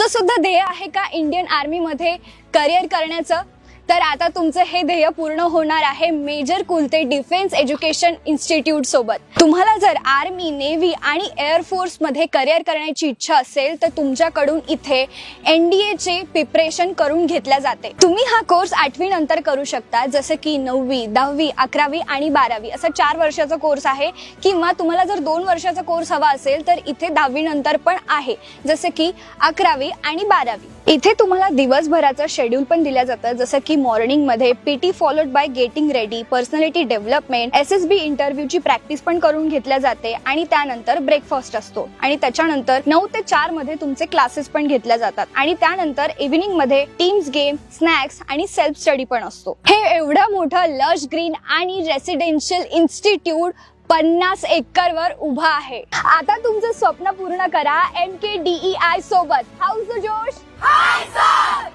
तुमचं सुद्धा ध्येय आहे का इंडियन आर्मी मध्ये करिअर करण्याचं? तर आता तुमचं हे ध्येय पूर्ण होणार आहे major Kulte defence education institute सोबत. तुम्हाला जर आर्मी, नेव्ही आणि एअरफोर्स मध्ये करिअर करण्याची इच्छा असेल तर तुमच्याकडून इथे NDA चे प्रिपरेशन करून घेतल्या जाते. तुम्ही हा कोर्स 8वी नंतर करू शकता, जसं की 9वी, 10वी, 11वी आणि 12वी असा 4 वर्षाचा कोर्स आहे. किंवा तुम्हाला जर 2 वर्षाचा कोर्स हवा असेल तर इथे 10वी नंतर पण आहे, जसं की 11वी आणि 12वी. इथे तुम्हाला दिवसभराचं शेड्यूल पण दिलं जातं, जसं की मॉर्निंग मध्ये PT followed by getting ready, personality development, SSB इंटरव्ह्यूची प्रॅक्टिस पण करून घेतल्या जाते आणि त्यानंतर ब्रेकफास्ट असतो आणि त्याच्यानंतर 9 ते 4 मध्ये तुमचे क्लासेस पण घेतल्या जातात आणि त्यानंतर इव्हिनिंग मध्ये टीम्स गेम, स्नॅक्स आणि सेल्फ स्टडी पण असतो. हे एवढं मोठं लश ग्रीन आणि रेसिडेन्शियल इन्स्टिट्यूट 50 एकरवर उभा आहे. आता तुमचं स्वप्न पूर्ण करा MKDEI सोबत. हाऊस जोश. Hi sir.